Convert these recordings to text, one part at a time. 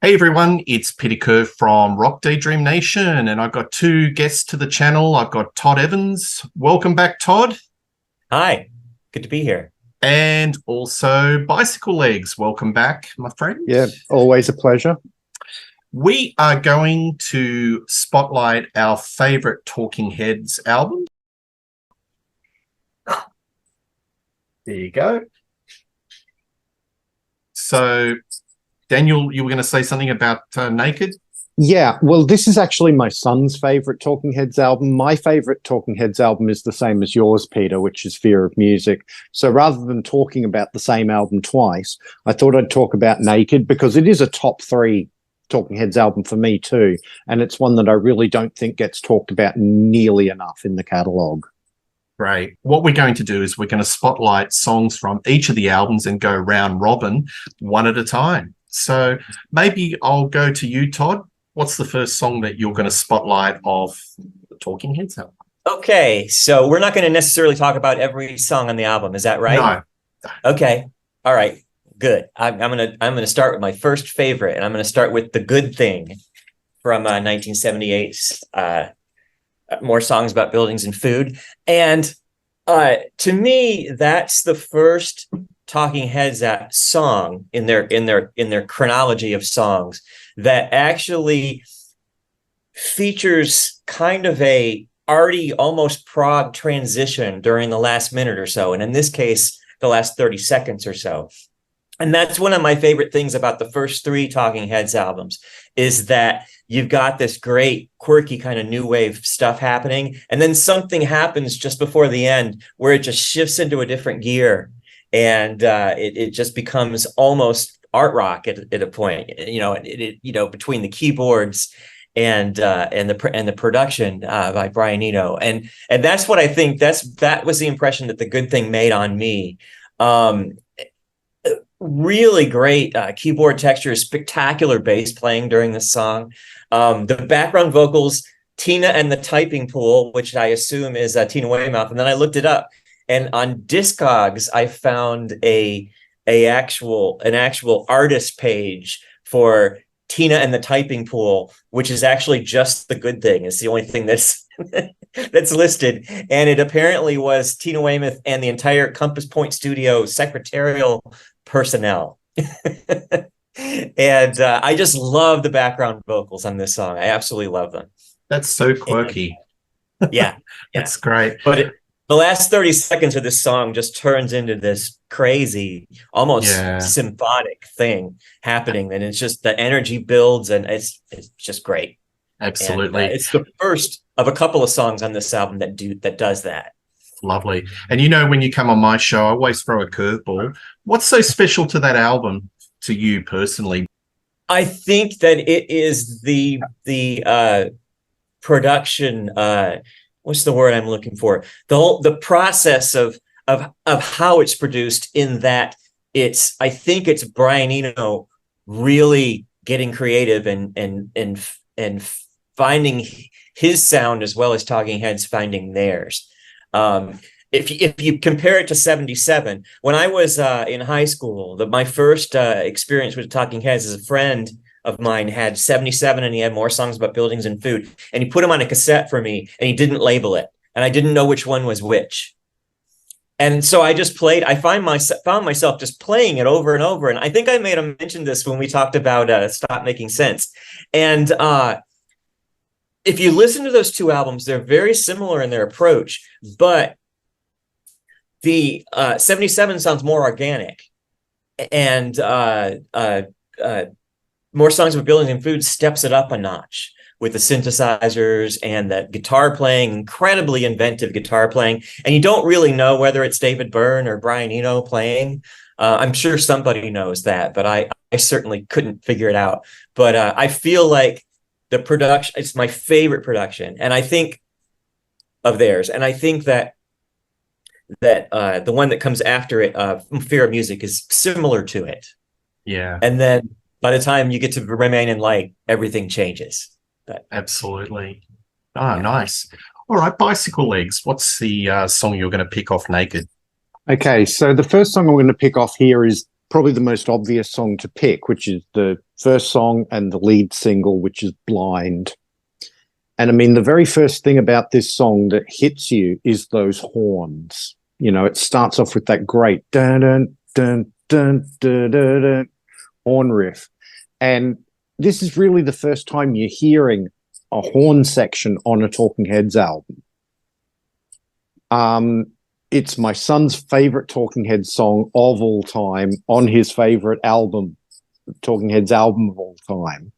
Hey everyone, it's Peter Kerr from Daydream Nation, and I've got two guests to the channel. I've got Todd Evans. Welcome back, Todd. Hi, good to be here. And also Bicyclelegs. Welcome back, my friend. Yeah, always a pleasure. We are going to spotlight our favorite Talking Heads album. There you go. So, Daniel, you were going to say something about Naked? Yeah, well, this is actually my son's favorite Talking Heads album. My favorite Talking Heads album is the same as yours, Peter, which is Fear of Music. So rather than talking about the same album twice, I thought I'd talk about Naked because it is a top three Talking Heads album for me too. And it's one that I really don't think gets talked about nearly enough in the catalogue. Great. What we're going to do is we're going to spotlight songs from each of the albums and go round robin one at a time. So maybe I'll go to you, Todd. What's the first song that you're going to spotlight of the Talking Heads album? Okay, so we're not going to necessarily talk about every song on the album. Is that right? No. Okay. All right. Good. I'm gonna start with my first favorite, and I'm gonna start with "The Good Thing" from 1978's More Songs About Buildings and Food. And to me, that's the first Talking Heads song in their chronology of songs that actually features kind of a arty, almost prog transition during the last minute or so, and in this case, the last 30 seconds or so. And that's one of my favorite things about the first three Talking Heads albums, is that you've got this great, quirky kind of new wave stuff happening, and then something happens just before the end where it just shifts into a different gear, and it just becomes almost art rock at a point. Between the keyboards and the production by Brian Eno, and that's what I think that was the impression that The Good Thing made on me. Really great keyboard texture, spectacular bass playing during this song. The background vocals, Tina and the Typing Pool, which I assume is Tina Weymouth. And then I looked it up, and on Discogs, I found an actual artist page for Tina and the Typing Pool, which is actually just The Good Thing. It's the only thing that's that's listed, and it apparently was Tina Weymouth and the entire Compass Point Studio secretarial personnel. And I just love the background vocals on this song. I absolutely love them. That's so quirky. Yeah. That's great. But the last 30 seconds of this song just turns into this crazy, almost symphonic thing happening, and it's just the energy builds, and it's just great. Absolutely. And, it's the first of a couple of songs on this album that does that. Lovely. And when you come on my show, I always throw a curveball. What's so special to that album to you personally? I think that it is the production. What's the word I'm looking for? The process of how it's produced. In that I think it's Brian Eno really getting creative and finding his sound as well as Talking Heads finding theirs. If you compare it to 77, when I was in high school, my first experience with Talking Heads is a friend of mine had 77, and he had More Songs About Buildings and Food, and he put them on a cassette for me, and he didn't label it, and I didn't know which one was which. And so I just played. I found myself just playing it over and over. And I think I may have mentioned this when we talked about Stop Making Sense. And if you listen to those two albums, they're very similar in their approach, but the 77 sounds more organic, and More Songs About Buildings and Food steps it up a notch with the synthesizers and that guitar playing, incredibly inventive guitar playing. And you don't really know whether it's David Byrne or Brian Eno playing. I'm sure somebody knows that, but I certainly couldn't figure it out. But I feel like the production, it's my favorite production, and I think of theirs. And I think that the one that comes after it, Fear of Music, is similar to it. Yeah. And then by the time you get to Remain in Light, everything changes. But absolutely. Oh, nice. All right, Bicyclelegs. What's the song you're going to pick off Naked? Okay, so the first song I'm going to pick off here is probably the most obvious song to pick, which is the first song and the lead single, which is Blind. And I mean, the very first thing about this song that hits you is those horns. You know, it starts off with that great dun dun dun dun dun dun, dun horn riff. And this is really the first time you're hearing a horn section on a Talking Heads album. It's my son's favorite Talking Heads song of all time on his favorite album, Talking Heads album of all time.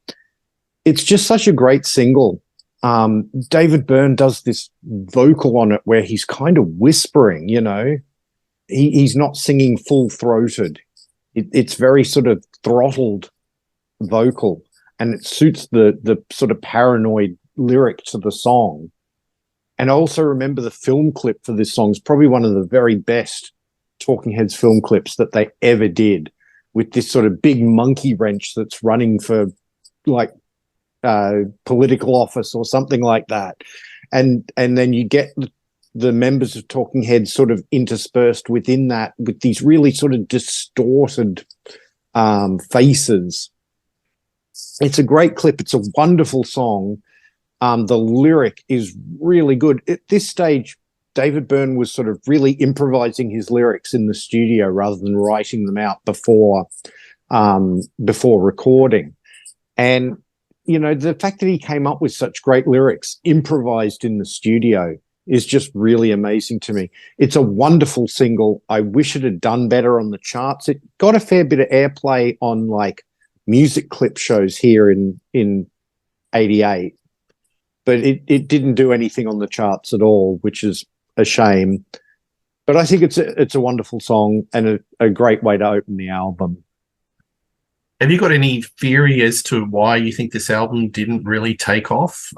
It's just such a great single. David Byrne does this vocal on it where he's kind of whispering, you know, he's not singing full throated. It's very sort of throttled vocal, and it suits the sort of paranoid lyric to the song. And I also remember the film clip for this song is probably one of the very best Talking Heads film clips that they ever did, with this sort of big monkey wrench that's running for like political office or something like that. And then you get the members of Talking Heads sort of interspersed within that with these really sort of distorted faces. It's a great clip. It's a wonderful song. The lyric is really good. At this stage, David Byrne was sort of really improvising his lyrics in the studio rather than writing them out before recording. And, you know, the fact that he came up with such great lyrics improvised in the studio is just really amazing to me. It's a wonderful single. I wish it had done better on the charts. It got a fair bit of airplay on like music clip shows here in 88. But it didn't do anything on the charts at all, which is a shame. But I think it's a wonderful song and a great way to open the album. Have you got any theory as to why you think this album didn't really take off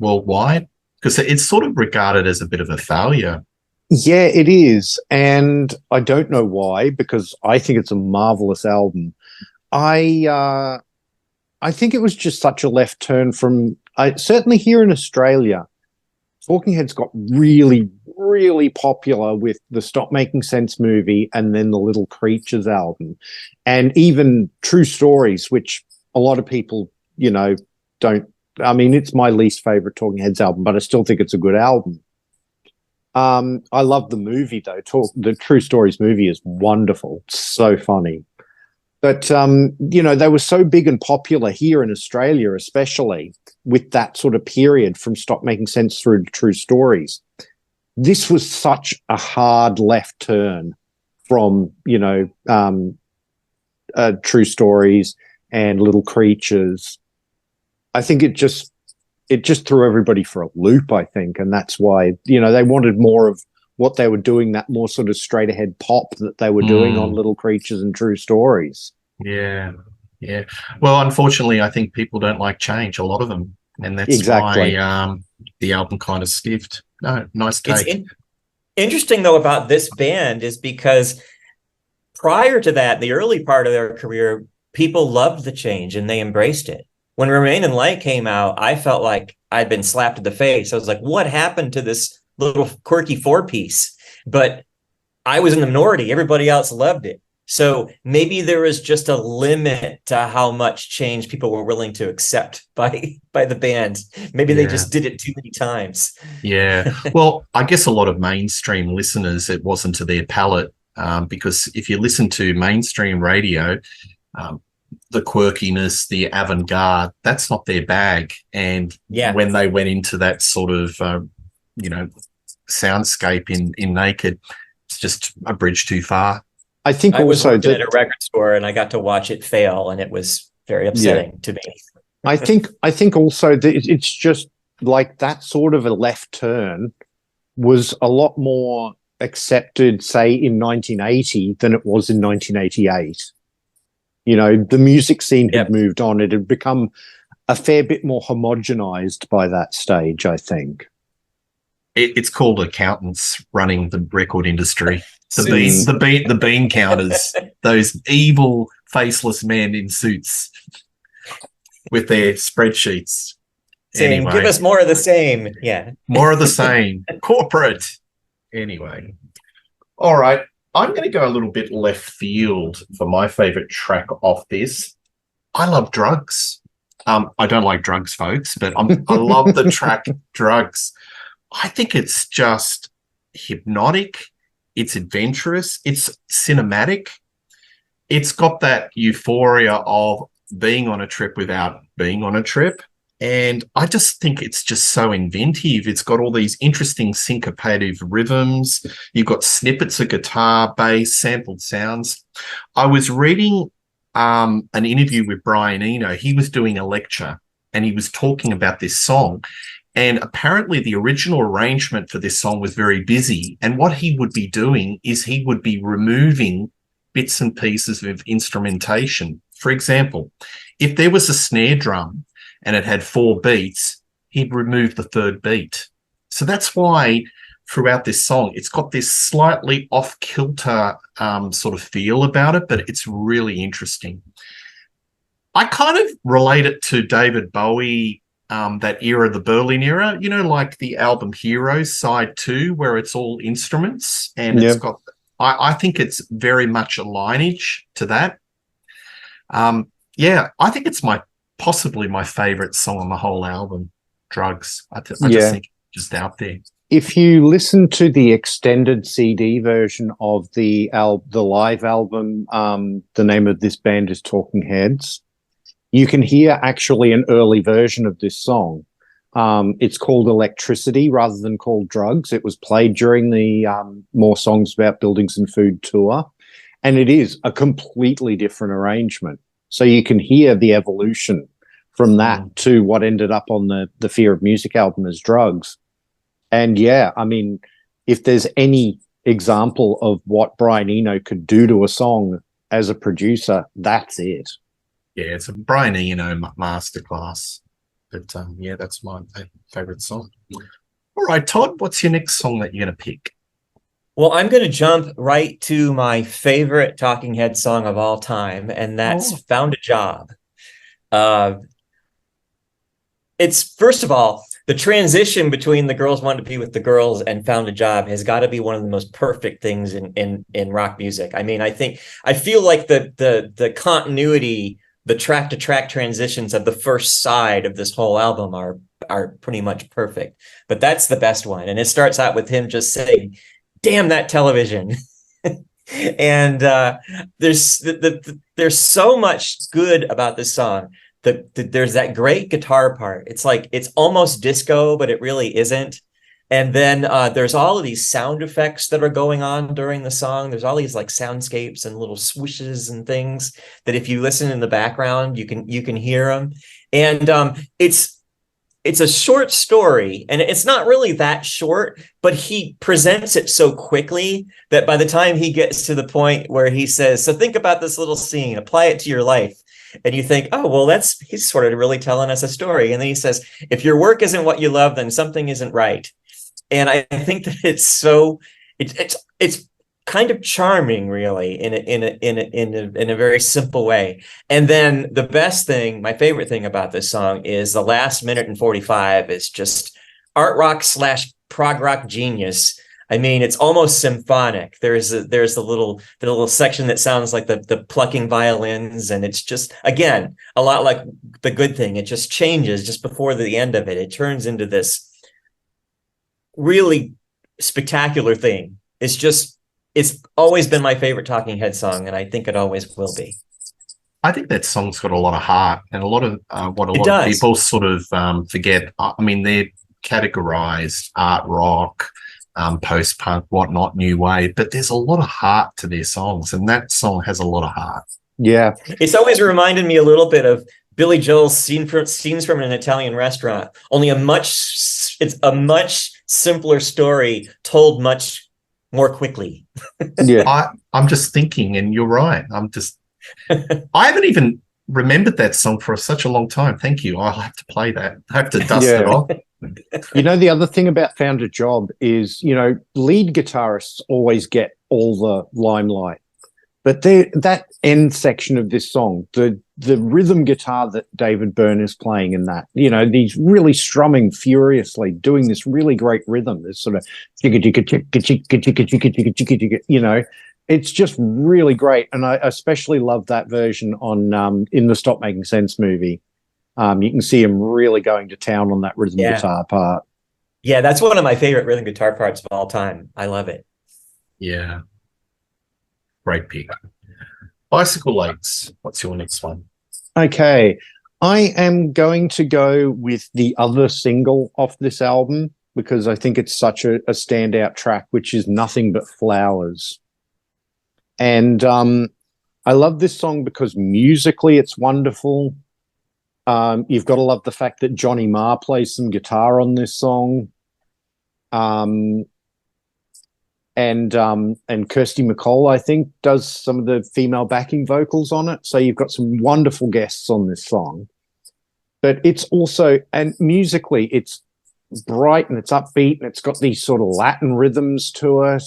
worldwide? Because it's sort of regarded as a bit of a failure. Yeah, it is. And I don't know why, because I think it's a marvelous album. I think it was just such a left turn from... certainly here in Australia, Talking Heads got really, really popular with the Stop Making Sense movie and then the Little Creatures album. And even True Stories, which a lot of people, you know, don't... I mean, it's my least favorite Talking Heads album, but I still think it's a good album. I love the movie, though. The True Stories movie is wonderful. It's so funny. But, you know, they were so big and popular here in Australia, especially with that sort of period from Stop Making Sense through to True Stories. This was such a hard left turn from, you know, True Stories and Little Creatures. I think it just threw everybody for a loop, I think. And that's why, you know, they wanted more of what they were doing, that more sort of straight ahead pop that they were doing on Little Creatures and True Stories. Yeah. Well, unfortunately, I think people don't like change, a lot of them. And that's why the album kind of stiffed. No, nice take. It's interesting, though, about this band is because prior to that, the early part of their career, people loved the change and they embraced it. When Remain in Light came out, I felt like I'd been slapped in the face. I was like, what happened to this little quirky 4-piece? But I was in the minority. Everybody else loved it. So maybe there was just a limit to how much change people were willing to accept by the band. Maybe they just did it too many times. Yeah. Well, I guess a lot of mainstream listeners, it wasn't to their palate, because if you listen to mainstream radio, the quirkiness, the avant-garde, that's not their bag. And when they went into that sort of, you know, soundscape in Naked, it's just a bridge too far. I think I was also working at a record store and I got to watch it fail, and it was very upsetting to me. I think also that it's just like that sort of a left turn was a lot more accepted, say, in 1980 than it was in 1988. You know, the music scene had moved on. It had become a fair bit more homogenized by that stage, I think. It's called accountants running the record industry. The bean counters, those evil, faceless men in suits with their spreadsheets. Saying, anyway, give us more of the same. Yeah. More of the same. Corporate. Anyway. All right. I'm going to go a little bit left field for my favorite track off this. I love Drugs. I don't like drugs, folks, but I love the track Drugs. I think it's just hypnotic. It's adventurous. It's cinematic. It's got that euphoria of being on a trip without being on a trip. And I just think it's just so inventive. It's got all these interesting syncopative rhythms. You've got snippets of guitar, bass, sampled sounds. I was reading an interview with Brian Eno. He was doing a lecture and he was talking about this song. And apparently the original arrangement for this song was very busy. And what he would be doing is he would be removing bits and pieces of instrumentation. For example, if there was a snare drum and it had 4 beats, he'd remove the 3rd beat. So that's why throughout this song, it's got this slightly off-kilter sort of feel about it, but it's really interesting. I kind of relate it to David Bowie, that era, the Berlin era, like the album Heroes Side 2, where it's all instruments. And it's got, I think it's very much a lineage to that. I think it's possibly my favorite song on the whole album, Drugs. I just think it's just out there. If you listen to the extended CD version of the live album, the name of this band is Talking Heads, you can hear actually an early version of this song. It's called Electricity rather than called Drugs. It was played during the More Songs About Buildings and Food tour, and it is a completely different arrangement. So you can hear the evolution from that to what ended up on the Fear of Music album as Drugs. And I mean, if there's any example of what Brian Eno could do to a song as a producer, that's it. Yeah, it's a Brian Eno masterclass. But that's my favorite song. All right, Todd, what's your next song that you're going to pick? Well, I'm going to jump right to my favorite Talking Head song of all time, and that's Found a Job. It's, first of all, the transition between The Girls Want to Be with the Girls and Found a Job has got to be one of the most perfect things in rock music. I mean, I feel like the continuity, the track to track transitions of the first side of this whole album are pretty much perfect. But that's the best one. And it starts out with him just saying, "Damn that television." And there's so much good about this song. There's that great guitar part. It's like, it's almost disco, but it really isn't. And then there's all of these sound effects that are going on during the song. There's all these like soundscapes and little swooshes and things that if you listen in the background, you can hear them. And it's a short story, and it's not really that short, but he presents it so quickly that by the time he gets to the point where he says, "So think about this little scene, apply it to your life." And you think, oh, well, he's sort of really telling us a story. And then he says, "If your work isn't what you love, then something isn't right." And I think that it's kind of charming, really, in a very simple way. And then the best thing, my favorite thing about this song is the last minute and 45 is just art rock / prog rock genius. I mean, it's almost symphonic. There's the little section that sounds like the plucking violins, and it's just, again, a lot like The Good Thing. It just changes just before the end of it. It turns into this really spectacular thing. It's always been my favorite Talking Head song, and I think it always will be. I think that song's got a lot of heart, and a lot of what a lot of people sort of forget. I mean, they're categorized art rock, post-punk, whatnot, new wave, but there's a lot of heart to their songs, and that song has a lot of heart. Yeah. It's always reminded me a little bit of Billy Joel's scenes from an Italian restaurant, only it's a much simpler story told much more quickly. Yeah. I'm just thinking, and you're right. I haven't even remembered that song for such a long time. Thank you. I'll have to play that. I have to dust it off. The other thing about Found a Job is, lead guitarists always get all the limelight. But that end section of this song, the rhythm guitar that David Byrne is playing in that, these really strumming furiously, doing this really great rhythm, this sort of chicka chicka chicka chicka chicka chicka chicka chicka, it's just really great, and I especially love that version on in the Stop Making Sense movie. You can see him really going to town on that rhythm guitar part. Yeah, that's one of my favorite rhythm guitar parts of all time. I love it. Yeah. Great pick. Bicyclelegs. What's your next one? Okay, I am going to go with the other single off this album because I think it's such a standout track, which is Nothing But Flowers. And I love this song because musically it's wonderful. You've got to love the fact that Johnny Marr plays some guitar on this song. And Kirsty MacColl, I think, does some of the female backing vocals on it. So you've got some wonderful guests on this song. But it's also, and musically, it's bright and it's upbeat and it's got these sort of Latin rhythms to it.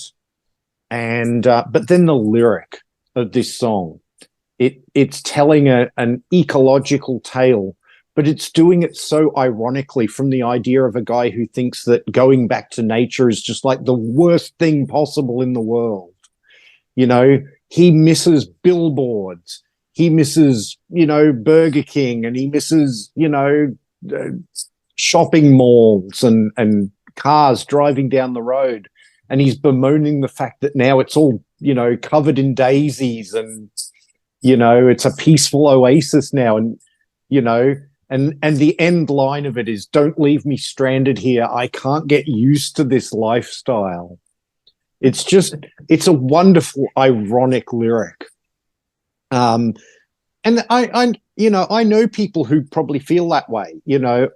And but then the lyric of this song, it's telling an ecological tale, but it's doing it so ironically from the idea of a guy who thinks that going back to nature is just like the worst thing possible in the world. You know, he misses billboards, he misses, Burger King, and he misses, shopping malls and cars driving down the road. And he's bemoaning the fact that now it's all, covered in daisies and, it's a peaceful oasis now. And, and the end line of it is, don't leave me stranded here. I can't get used to this lifestyle. It's a wonderful, ironic lyric. And I know people who probably feel that way.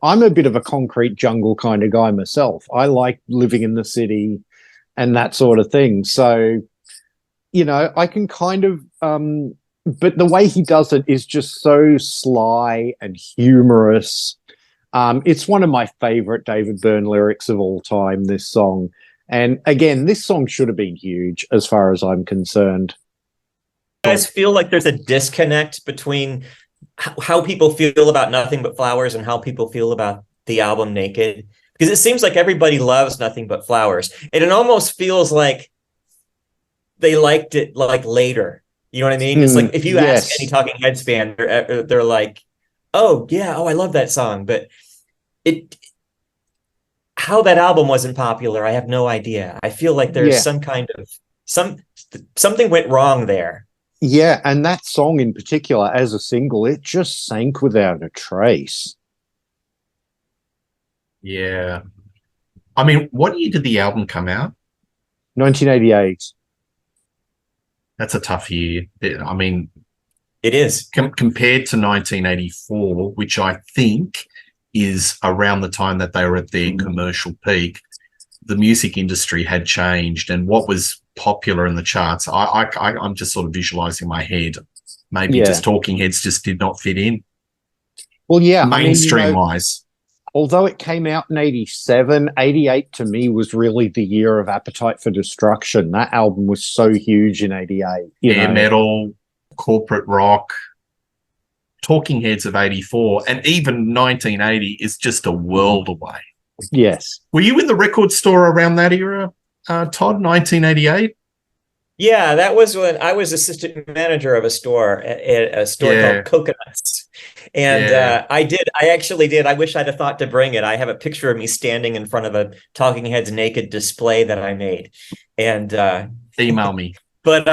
I'm a bit of a concrete jungle kind of guy myself. I like living in the city and that sort of thing. So, I can kind of, but the way he does it is just so sly and humorous. It's one of my favorite David Byrne lyrics of all time, this song. And again, this song should have been huge as far as I'm concerned. You guys feel like there's a disconnect between how people feel about Nothing But Flowers and how people feel about the album Naked? Because it seems like everybody loves Nothing But Flowers. And it almost feels like they liked it like later. You know what I mean? It's like if you ask any Talking Heads fan, they're like, oh, yeah, I love that song. But how that album wasn't popular, I have no idea. I feel like there's some kind of something went wrong there. Yeah, and that song in particular, as a single, it just sank without a trace. Yeah. I mean, what year did the album come out? 1988. That's a tough year. I mean, it is. Compared to 1984, which I think is around the time that they were at their commercial peak, the music industry had changed, and what was popular in the charts, I'm just sort of visualizing my head. Maybe just Talking Heads just did not fit in. Well, yeah. Mainstream-wise. Although it came out in 87, 88 to me was really the year of Appetite for Destruction. That album was so huge in 88. Air metal, corporate rock, Talking Heads of 84, and even 1980 is just a world away. Yes. Were you in the record store around that era, Todd, 1988? Yeah, that was when I was assistant manager of a store, called Coconuts. And I actually did. I wish I'd have thought to bring it. I have a picture of me standing in front of a Talking Heads Naked display that I made. And email me. But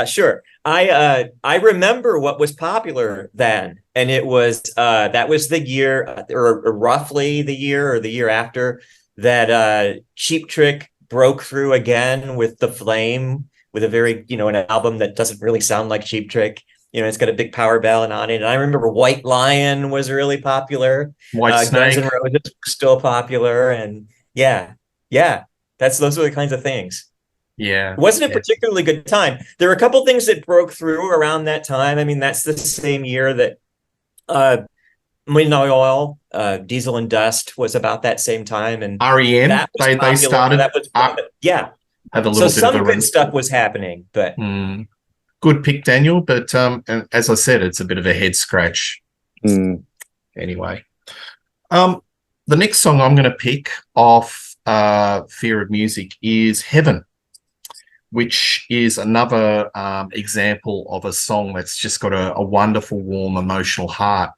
sure. I remember what was popular then. And it was that was the year, or roughly the year or the year after, that Cheap Trick broke through again with The Flame, with a very, an album that doesn't really sound like Cheap Trick. It's got a big power ballad on it. And I remember White Lion was really popular. White Snake. Guns N' Roses was still popular. And those are the kinds of things. Yeah. It wasn't a particularly good time. There were a couple things that broke through around that time. I mean, that's the same year that Midnight Oil, Diesel and Dust was about that same time. And REM, they started. That was, had a little bit some of a good stuff was happening, but good pick, Daniel. But as I said, it's a bit of a head scratch. Anyway, the next song I'm going to pick off Fear of Music is Heaven, which is another example of a song that's just got a wonderful, warm, emotional heart.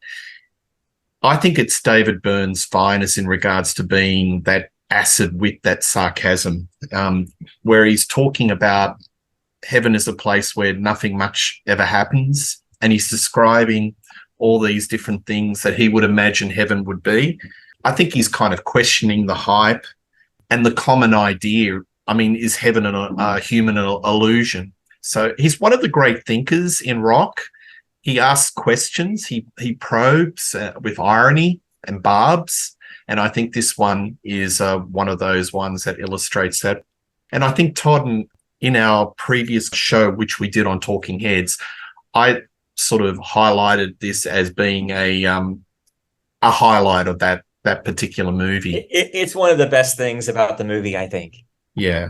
I think it's David Byrne's finest in regards to being that acid wit, that sarcasm, where he's talking about heaven is a place where nothing much ever happens, and he's describing all these different things that he would imagine heaven would be. I think he's kind of questioning the hype and the common idea. I mean, is heaven a human illusion? So he's one of the great thinkers in rock. He asks questions. He probes with irony and barbs. And I think this one is one of those ones that illustrates that. And I think, Todd, in our previous show, which we did on Talking Heads, I sort of highlighted this as being a highlight of that particular movie. It's one of the best things about the movie, I think. Yeah.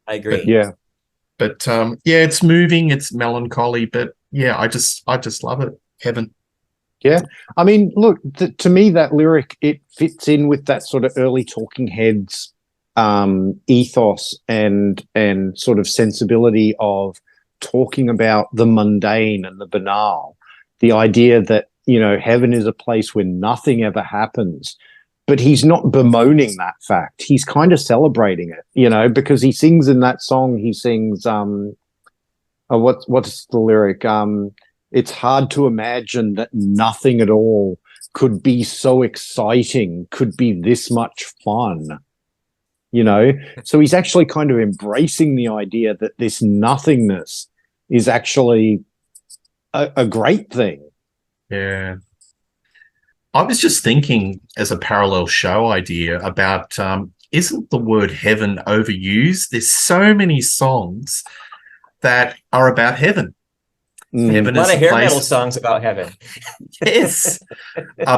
I agree. But, yeah. But yeah, it's moving, it's melancholy, but yeah, I just love it. Heaven. Yeah. I mean, look, to me, that lyric, it fits in with that sort of early Talking Heads ethos and sort of sensibility of talking about the mundane and the banal. The idea that, you know, heaven is a place where nothing ever happens. But he's not bemoaning that fact. He's kind of celebrating it, you know, because he sings in that song, he sings, what's the lyric? It's hard to imagine that nothing at all could be so exciting, could be this much fun, you know? So he's actually kind of embracing the idea that this nothingness is actually a great thing. Yeah. I was just thinking as a parallel show idea about, isn't the word heaven overused? There's so many songs that are about heaven. Heaven a lot of hair metal songs about heaven. Yes.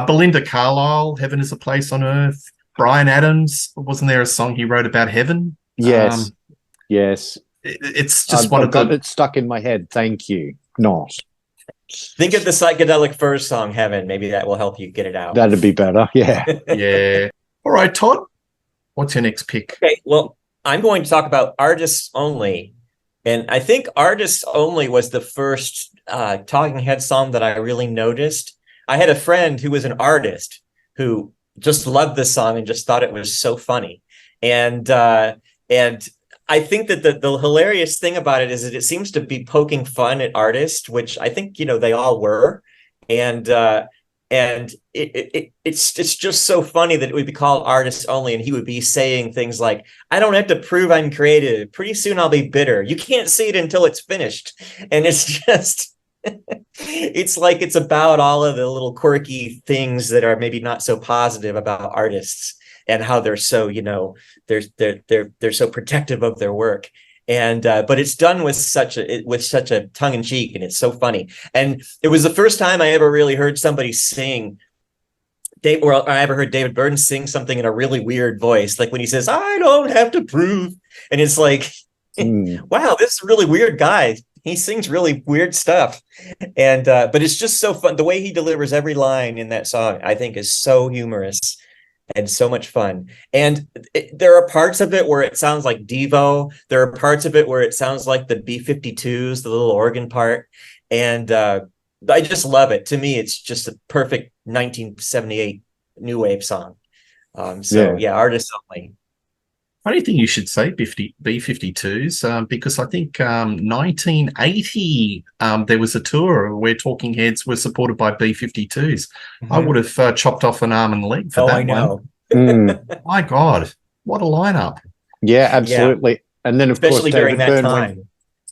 Belinda Carlisle, Heaven is a Place on Earth. Bryan Adams, wasn't there a song he wrote about heaven? Yes. Yes. It's just I've got it stuck in my head. Thank you. Not. Think of the Psychedelic Furs song, Heaven. Maybe that will help you get it out. That'd be better. Yeah. Yeah. All right, Todd, what's your next pick? Okay, well, I'm going to talk about Artists Only. And I think Artists Only was the first Talking Head song that I really noticed. I had a friend who was an artist who just loved this song and just thought it was so funny. And I think that the hilarious thing about it is that it seems to be poking fun at artists, which I think, you know, they all were. And it's just so funny that it would be called Artists Only, and he would be saying things like, I don't have to prove I'm creative. Pretty soon I'll be bitter. You can't see it until it's finished. And it's just, it's like it's about all of the little quirky things that are maybe not so positive about artists and how they're so, you know, they're so protective of their work. And but it's done with such a tongue in cheek, and it's so funny. And it was the first time I ever really heard somebody sing. I ever heard David Byrne sing something in a really weird voice, like when he says, "I don't have to prove," and it's like, wow, this is a really weird guy. He sings really weird stuff, and but it's just so fun. The way he delivers every line in that song, I think, is so humorous and so much fun. And there are parts of it where it sounds like Devo. There are parts of it where it sounds like the B-52s, the little organ part. And I just love it. To me, it's just a perfect 1978 new wave song. Yeah, Artists Only. Funny thing you should say B-52s, because I think 1980 there was a tour where Talking Heads were supported by B-52s. Mm-hmm. I would have chopped off an arm and leg for that I know. one. My God, what a lineup! Yeah, absolutely. Yeah. And then, of especially course, during that time.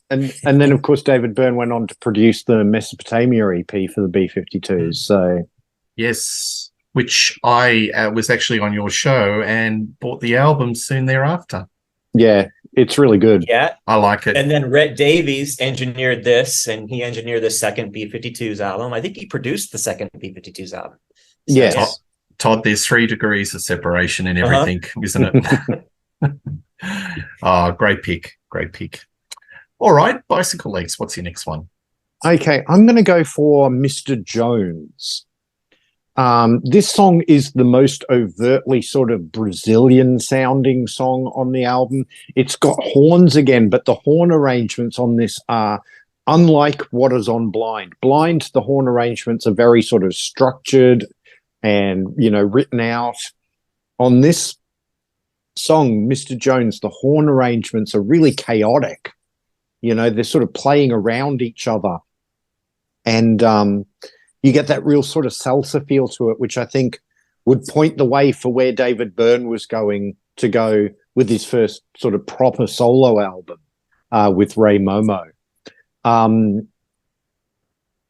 And then, of course, David Byrne went on to produce the Mesopotamia EP for the B-52s. So, yes. Which I was actually on your show and bought the album soon thereafter. Yeah, it's really good. Yeah. I like it. And then Rhett Davies engineered this, and he engineered the second B-52s album. I think he produced the second B-52s album. So, yes. Todd, there's 3 degrees of separation in everything, isn't it? Oh, great pick. Great pick. All right, Bicyclelegs, what's your next one? Okay, I'm going to go for Mr. Jones. This song is the most overtly sort of Brazilian sounding song on the album. It's got horns again, but the horn arrangements on this are unlike what is on Blind. Blind, the horn arrangements are very sort of structured and, written out. On this song, Mr. Jones, the horn arrangements are really chaotic. They're sort of playing around each other. And you get that real sort of salsa feel to it, which I think would point the way for where David Byrne was going to go with his first sort of proper solo album with Ray Momo.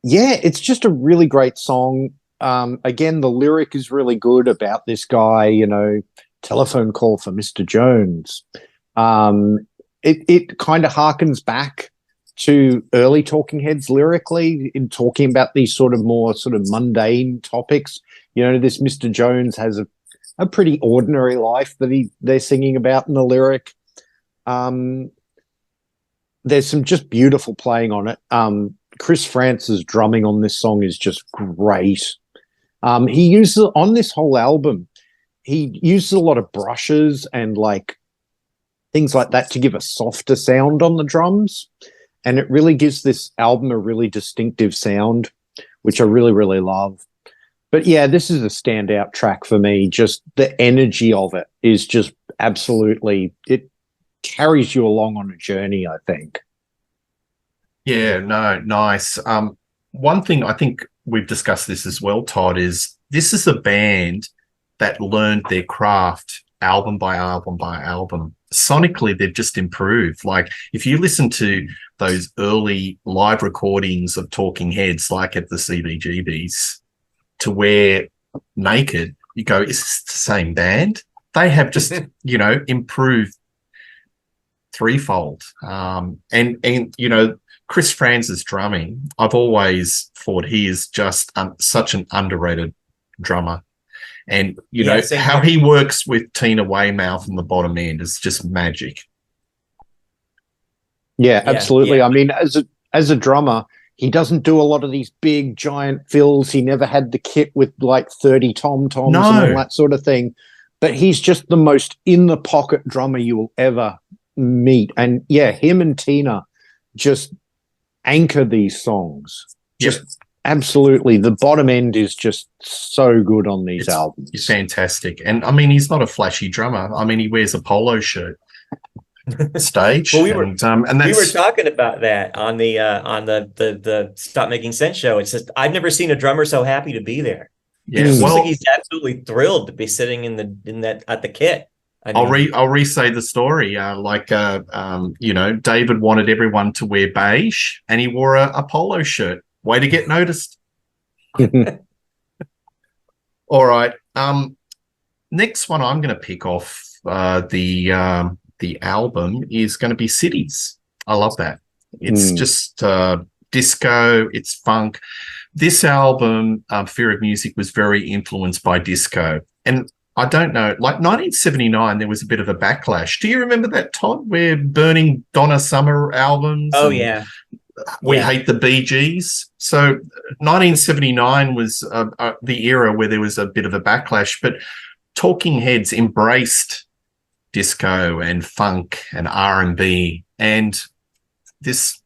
It's just a really great song. Again, the lyric is really good about this guy, telephone call for Mr. Jones. It kind of harkens back to early Talking Heads lyrically in talking about these sort of more sort of mundane topics. This Mr. Jones has a pretty ordinary life that they're singing about in the lyric. There's some just beautiful playing on it. Chris France's drumming on this song is just great. He uses on this whole album, he uses a lot of brushes and like things like that to give a softer sound on the drums. And it really gives this album a really distinctive sound, which I really, really love. But yeah, this is a standout track for me. Just the energy of it is just absolutely, it carries you along on a journey, I think. Yeah, no, nice. One thing I think we've discussed this as well, Todd, is this is a band that learned their craft album by album by album. Sonically, they've just improved. Like if you listen to those early live recordings of Talking Heads, like at the CBGBs, to where Naked, you go, is this the same band? They have just, improved threefold. And Chris France's drumming, I've always thought he is just such an underrated drummer. And, how he works with Tina Weymouth in the bottom end is just magic. Yeah, absolutely. Yeah. I mean, as a drummer, he doesn't do a lot of these big, giant fills. He never had the kit with like 30 tom-toms and all that sort of thing. But he's just the most in-the-pocket drummer you will ever meet. And, yeah, him and Tina just anchor these songs. Just absolutely. The bottom end is just so good on these albums. It's fantastic. And, I mean, he's not a flashy drummer. I mean, he wears a polo shirt. Stage. Well, we were talking about that on the Stop Making Sense show. It's just I've never seen a drummer so happy to be there. Yeah, it looks like he's absolutely thrilled to be sitting in that at the kit. I'll re-say the story. David wanted everyone to wear beige, and he wore a polo shirt. Way to get noticed. All right. Next one I'm going to pick off the album is going to be Cities. I love that. It's just disco, it's funk. This album, Fear of Music, was very influenced by disco. And I don't know, like 1979, there was a bit of a backlash. Do you remember that, Todd? We're burning Donna Summer albums. Oh, yeah. We hate the Bee Gees. So 1979 was the era where there was a bit of a backlash, but Talking Heads embraced disco and funk and R&B, and this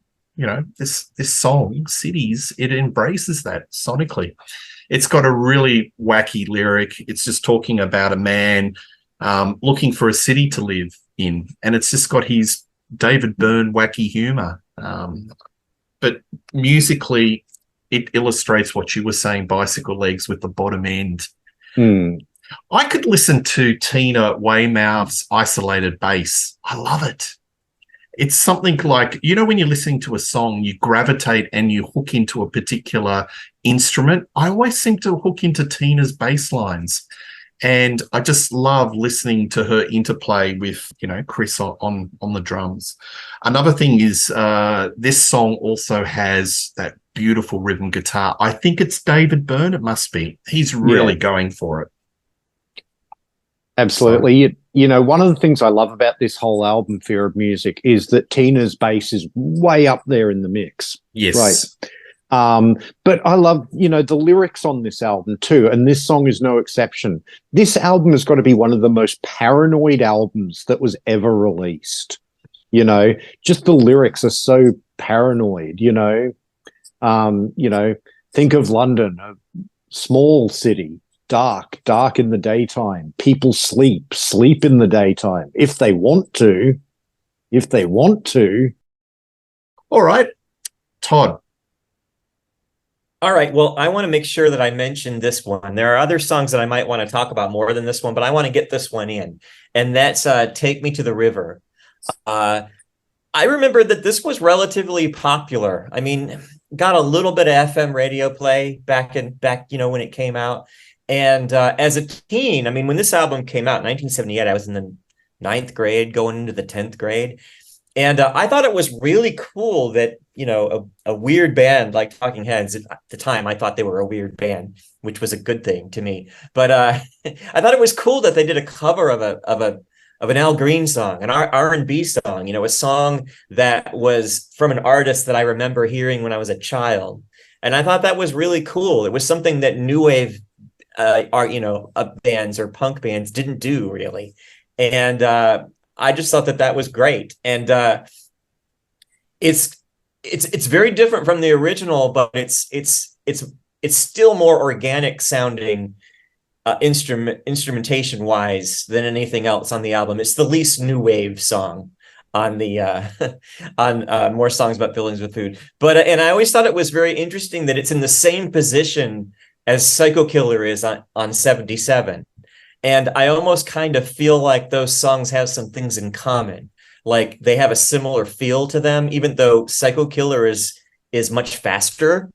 song Cities, it embraces that sonically. It's got a really wacky lyric. It's just talking about a man looking for a city to live in, and it's just got his David Byrne wacky humor, but musically it illustrates what you were saying, Bicyclelegs, with the bottom end. I could listen to Tina Weymouth's isolated bass. I love it. It's something like, when you're listening to a song, you gravitate and you hook into a particular instrument. I always seem to hook into Tina's bass lines. And I just love listening to her interplay with, Chris on the drums. Another thing is this song also has that beautiful rhythm guitar. I think it's David Byrne. It must be. He's really going for it. Absolutely. One of the things I love about this whole album, Fear of Music, is that Tina's bass is way up there in the mix. Yes. Right. But I love, the lyrics on this album too, and this song is no exception. This album has got to be one of the most paranoid albums that was ever released. Just the lyrics are so paranoid. Think of London, a small city, dark in the daytime. People sleep in the daytime if they want to. All right, Todd. All right. Well, I want to make sure that I mention this one. There are other songs that I might want to talk about more than this one, but I want to get this one in. And that's Take Me to the River. I remember that this was relatively popular. I mean, got a little bit of FM radio play back, when it came out. And as a teen, I mean, when this album came out in 1978, I was in the 9th grade going into the 10th grade. And I thought it was really cool that, a weird band like Talking Heads, at the time, I thought they were a weird band, which was a good thing to me. But I thought it was cool that they did a cover of an Al Green song, an R&B song, a song that was from an artist that I remember hearing when I was a child. And I thought that was really cool. It was something that new wave bands or punk bands didn't do really. And I just thought that was great. And it's very different from the original, but it's still more organic sounding instrumentation wise than anything else on the album. It's the least new wave song on the on More Songs About Buildings with Food. But and I always thought it was very interesting that it's in the same position as Psycho Killer is on 77. And I almost kind of feel like those songs have some things in common. Like they have a similar feel to them, even though Psycho Killer is much faster.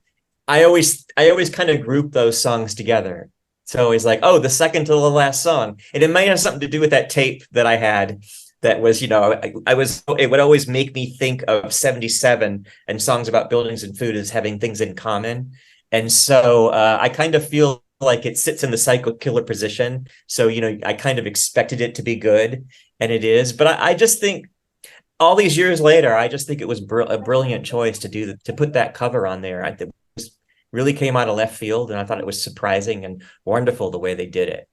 I always kind of group those songs together. So it's like, oh, the second to the last song. And it might have something to do with that tape that I had that was, it would always make me think of 77 and Songs About Buildings and Food as having things in common. And so I kind of feel like it sits in the Psycho Killer position. So, I kind of expected it to be good, and it is. But I just think all these years later, I just think it was a brilliant choice to put that cover on there. I think it really came out of left field, and I thought it was surprising and wonderful the way they did it.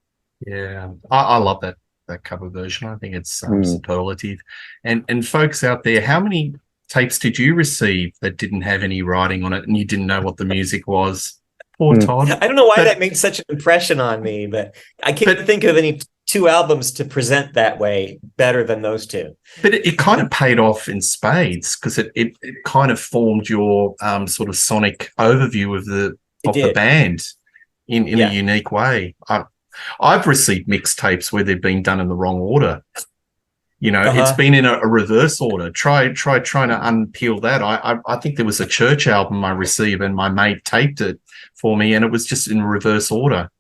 Yeah, I love that cover version. I think it's superlative. And folks out there, how many tapes did you receive that didn't have any writing on it and you didn't know what the music was? Poor Todd. I don't know why that made such an impression on me, but I can't think of any two albums to present that way better than those two. But it kind of paid off in spades because it kind of formed your sort of sonic overview of the band in a unique way. I've received mixtapes where they've been done in the wrong order. It's been in a reverse order. Try trying to unpeel that. I think there was a church album I received and my mate taped it for me, and it was just in reverse order.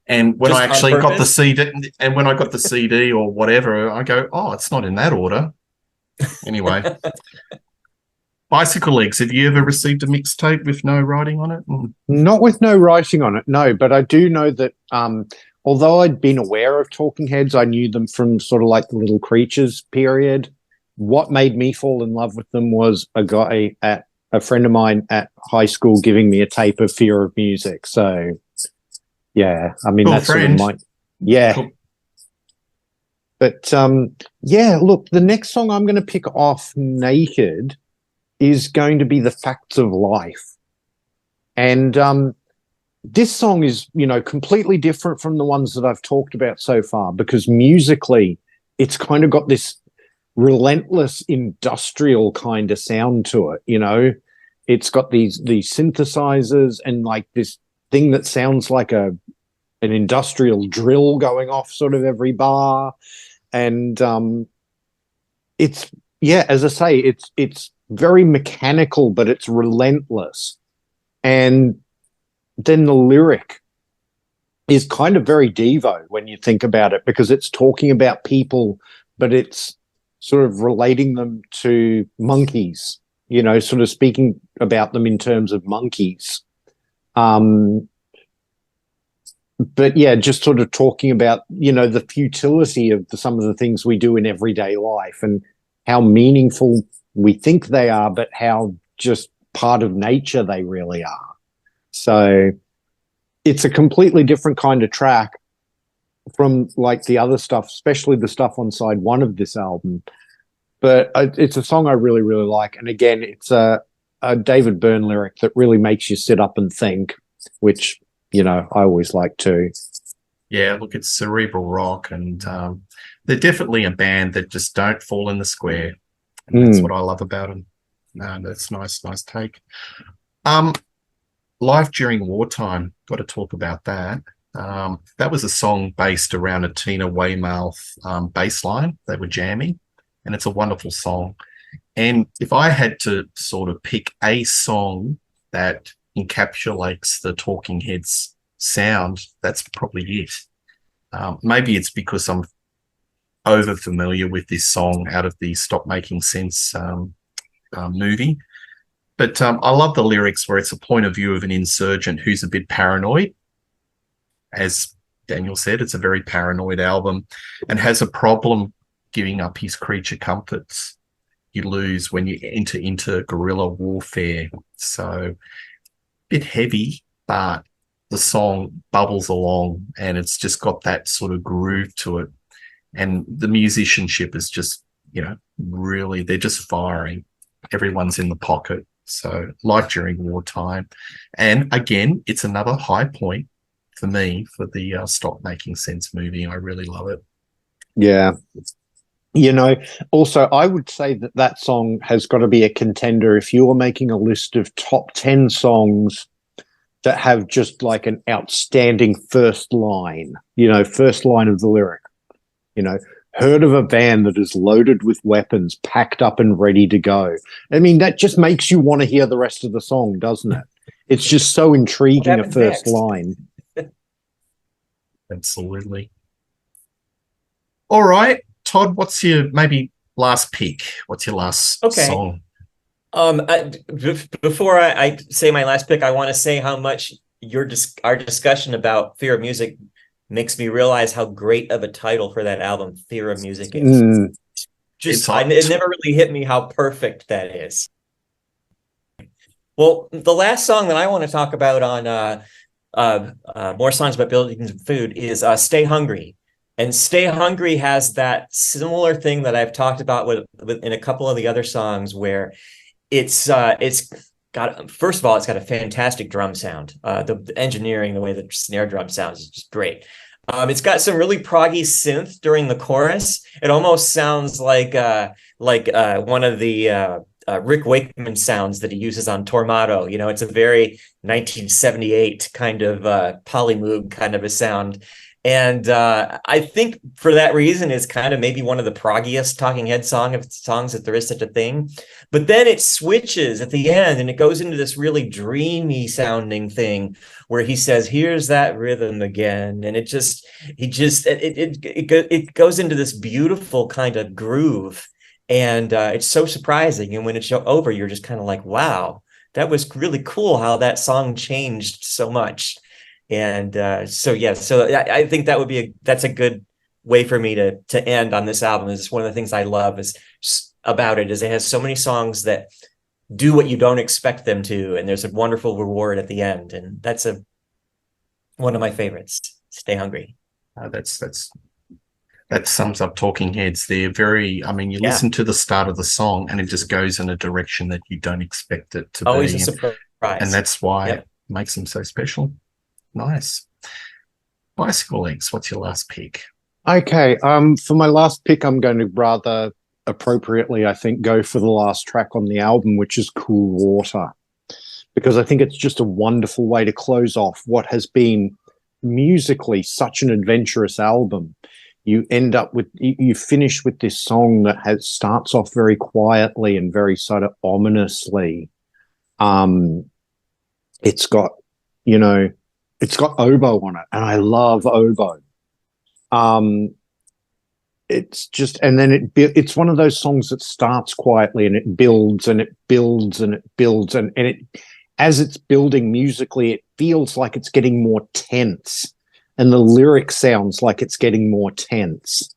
And when I actually got the CD, or whatever, I go, oh, it's not in that order. Anyway, Bicyclelegs, have you ever received a mixtape with no writing on it? Not with no writing on it, no. But I do know that although I'd been aware of Talking Heads, I knew them from sort of like the Little Creatures period. What made me fall in love with them was a friend of mine at high school giving me a tape of Fear of Music. So, yeah, I mean, that's sort of my, yeah. Cool. But, look, the next song I'm going to pick off Naked is going to be The Facts of Life. And this song is, completely different from the ones that I've talked about so far because musically it's kind of got this relentless industrial kind of sound to it. It's got these synthesizers and like this thing that sounds like an industrial drill going off sort of every bar. And it's, as I say, it's very mechanical, but it's relentless. And then the lyric is kind of very Devo when you think about it, because it's talking about people, but it's sort of relating them to monkeys, sort of speaking about them in terms of monkeys. But yeah, just sort of talking about, the futility of some of the things we do in everyday life and how meaningful we think they are, but how just part of nature they really are. So it's a completely different kind of track from like the other stuff, especially the stuff on side one of this album. But it's a song I really, really like. And again, it's a David Byrne lyric that really makes you sit up and think, which, you know, I always like to. Yeah, look, it's cerebral rock, and they're definitely a band that just don't fall in the square. And that's what I love about them. No, that's nice take. Life During Wartime, got to talk about that. That was a song based around a Tina Weymouth bass line. They were jamming, and it's a wonderful song. And if I had to sort of pick a song that encapsulates the Talking Heads sound, that's probably it. Maybe it's because I'm over familiar with this song out of the Stop Making Sense movie. But I love the lyrics where it's a point of view of an insurgent who's a bit paranoid. As Daniel said, it's a very paranoid album and has a problem giving up his creature comforts. You lose when you enter into guerrilla warfare. So a bit heavy, but the song bubbles along and it's just got that sort of groove to it. And the musicianship is just, you know, really, they're just firing. Everyone's in the pocket. So Life During Wartime. And again, it's another high point for me for the Stop Making Sense movie. I really love it. Yeah. You know, also, I would say that that song has got to be a contender. If you were making a list of top 10 songs that have just like an outstanding first line, you know, first line of the lyric, you know, heard of a van that is loaded with weapons, packed up and ready to go. I mean, that just makes you want to hear the rest of the song, doesn't it? It's just so intriguing, a first line. Absolutely. All right, Todd, what's your maybe last pick? What's your last song? Before I say my last pick, I want to say how much our discussion about Fear of Music makes me realize how great of a title for that album Fear of Music is. It never really hit me how perfect that is. Well, the last song that I want to talk about on More Songs About Buildings and Food is Stay Hungry. And Stay Hungry has that similar thing that I've talked about with in a couple of the other songs where it's got, first of all, it's got a fantastic drum sound. The engineering, the way the snare drum sounds is just great. It's got some really proggy synth during the chorus. It almost sounds like one of the Rick Wakeman sounds that he uses on Tormato. You know, it's a very 1978 kind of polymoog kind of a sound. And I think for that reason, it's kind of maybe one of the proggiest Talking Head songs if there is such a thing. But then it switches at the end and it goes into this really dreamy sounding thing where he says, "Here's that rhythm again." And it goes into this beautiful kind of groove. And it's so surprising. And when it's over, you're just kind of like, wow, that was really cool how that song changed so much. And so I think that's a good way for me to end on this album. Is one of the things I love about it is it has so many songs that do what you don't expect them to, and there's a wonderful reward at the end, and that's one of my favorites. Stay Hungry. That sums up Talking Heads. They're very, I mean, you listen to the start of the song and it just goes in a direction that you don't expect it to Always be. A surprise. And that's why it makes them so special. Nice. Bicyclelegs, what's your last pick? Okay, for my last pick, I'm going to rather appropriately, I think, go for the last track on the album, which is Cool Water, because I think it's just a wonderful way to close off what has been musically such an adventurous album. You end up with, you finish with this song that starts off very quietly and very sort of ominously. It's got, you know, it's got oboe on it, and I love oboe. It's just, and then it's one of those songs that starts quietly and it builds and it builds and it builds, and it, as it's building musically, it feels like it's getting more tense, and the lyric sounds like it's getting more tense,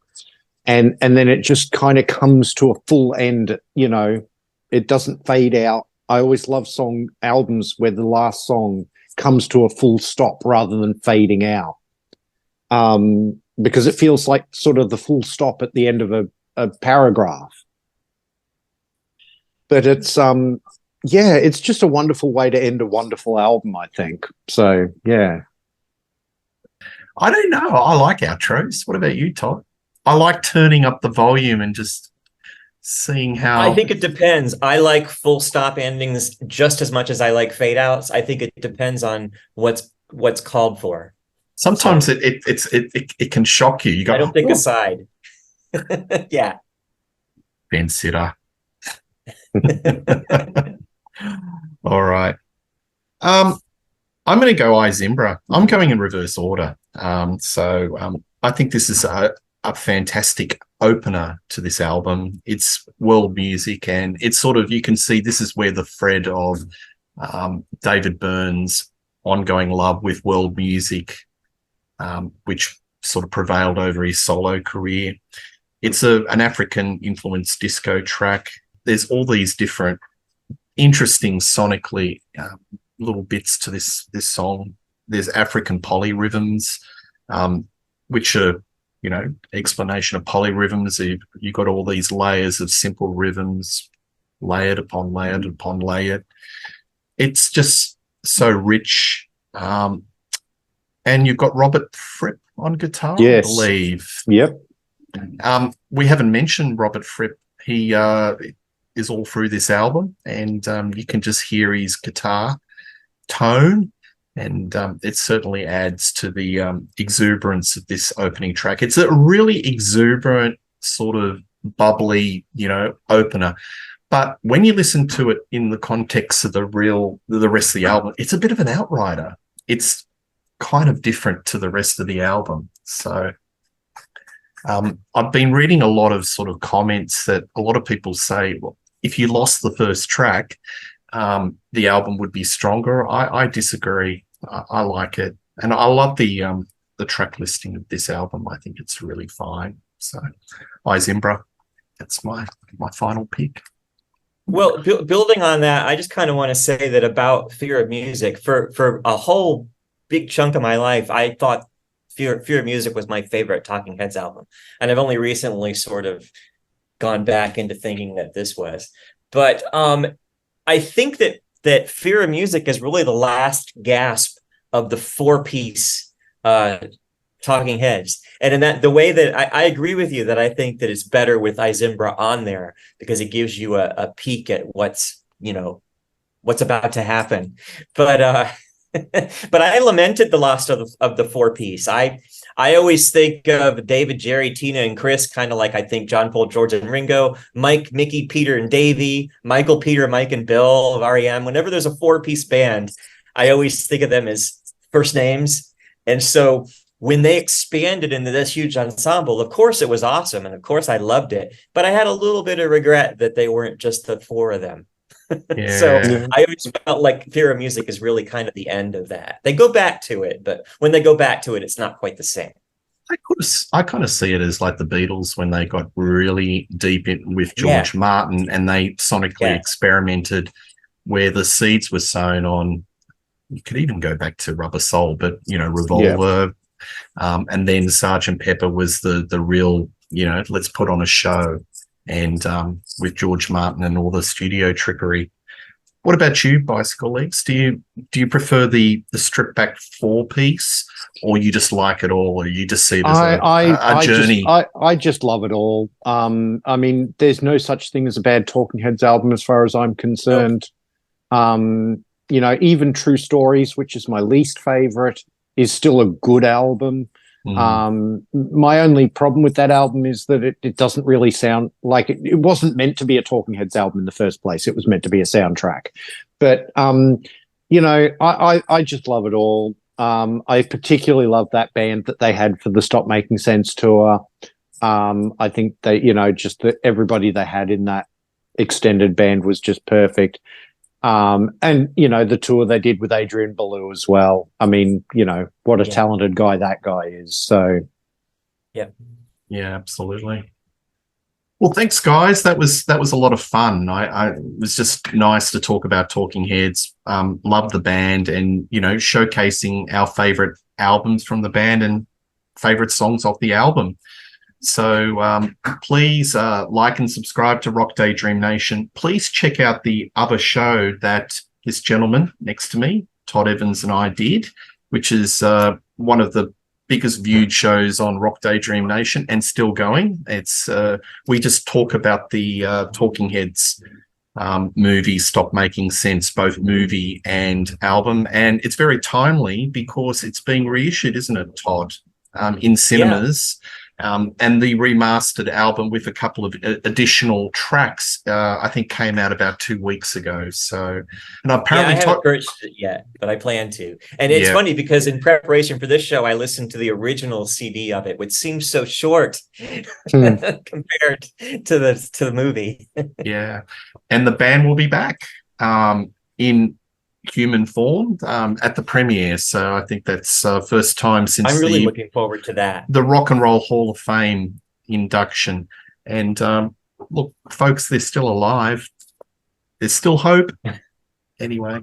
and then it just kind of comes to a full end. You know, it doesn't fade out I always love albums where the last song comes to a full stop rather than fading out. Because it feels like sort of the full stop at the end of a paragraph. But it's it's just a wonderful way to end a wonderful album, I think. So yeah. I don't know. I like outros. What about you, Todd? I like turning up the volume and just seeing how. I think it depends. I like full stop endings just as much as I like fade outs. I think it depends on what's called for. Sometimes it can shock you. You go, I don't think aside. Yeah. Ben Sitter. All right. I'm going to go Izimbra. I'm going in reverse order. I think this is a fantastic opener to this album. It's world music, and it's sort of, you can see this is where the thread of David Byrne's ongoing love with world music, which sort of prevailed over his solo career. It's an African-influenced disco track. There's all these different interesting sonically little bits to this song. There's African polyrhythms, which are, explanation of polyrhythms. You got all these layers of simple rhythms, layered upon layered upon layered. It's just so rich. And you've got Robert Fripp on guitar, yes. I believe. Yep. We haven't mentioned Robert Fripp. He is all through this album, and you can just hear his guitar tone, and it certainly adds to the exuberance of this opening track. It's a really exuberant, sort of bubbly, opener. But when you listen to it in the context of the rest of the album, it's a bit of an outrider. It's kind of different to the rest of the album. So I've been reading a lot of sort of comments that a lot of people say, well, if you lost the first track, the album would be stronger. I disagree. I like it, and I love the track listing of this album. I think it's really fine. So, Izimbra, that's my final pick. Well, building on that, I just kind of want to say that about Fear of Music. For a whole big chunk of my life, I thought Fear of Music was my favorite Talking Heads album, and I've only recently sort of gone back into thinking that this was. But I think that Fear of Music is really the last gasp of the four-piece Talking Heads. And in that, the way that I agree with you that I think that it's better with Izimbra on there, because it gives you a peek at what's about to happen. But but I lamented the loss of the four-piece. I always think of David, Jerry, Tina, and Chris kind of like I think John, Paul, George, and Ringo, Mike, Mickey, Peter, and Davey, Michael, Peter, Mike, and Bill of REM. Whenever there's a four-piece band, I always think of them as first names. And so when they expanded into this huge ensemble, of course it was awesome, and of course I loved it. But I had a little bit of regret that they weren't just the four of them. Yeah. So I always felt like Fear of Music is really kind of the end of that. They go back to it, but when they go back to it, it's not quite the same. I kind of see it as like the Beatles when they got really deep in with George Martin, and they sonically experimented where the seeds were sown on. You could even go back to Rubber Soul, but Revolver, and then Sgt. Pepper was the real, let's put on a show. And with George Martin and all the studio trickery. What about you, Bicyclelegs? Do you prefer the stripped back four-piece, or you just like it all, or you just see it as a journey? I just love it all. I mean, there's no such thing as a bad Talking Heads album as far as I'm concerned. Nope. Even True Stories, which is my least favorite, is still a good album. My only problem with that album is that it doesn't really sound like it wasn't meant to be a Talking Heads album in the first place. It was meant to be a soundtrack. But I just love it all. I particularly love that band that they had for the Stop Making Sense tour. I think they, just everybody they had in that extended band was just perfect. And the tour they did with Adrian Belew as well. I mean, what a talented guy that guy is. So, yeah, absolutely. Well, thanks, guys. That was a lot of fun. It was just nice to talk about Talking Heads. Love the band, and showcasing our favorite albums from the band and favorite songs off the album. So please like and subscribe to Rock Daydream Nation. Please check out the other show that this gentleman next to me, Todd Evans, and I did, which is one of the biggest viewed shows on Rock Daydream Nation and still going. It's we just talk about the Talking Heads movie Stop Making Sense, both movie and album, and it's very timely because it's being reissued, isn't it, Todd? In cinemas. And the remastered album with a couple of additional tracks, I think, came out about 2 weeks ago. So, and apparently, I haven't purchased it yet, but I plan to. And it's funny because in preparation for this show, I listened to the original CD of it, which seems so short compared to the movie. Yeah, and the band will be back in human form at the premiere, so I think that's first time since I'm really looking forward to that, the Rock and Roll Hall of Fame induction. And look, folks, they're still alive, there's still hope. Anyway,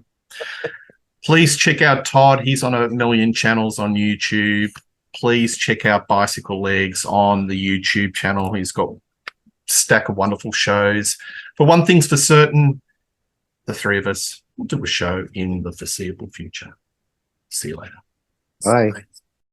please check out Todd. He's on 1 million channels on YouTube. Please check out Bicyclelegs on the YouTube channel. He's got a stack of wonderful shows. For one thing's for certain, the three of us will do a show in the foreseeable future. See you later. Bye.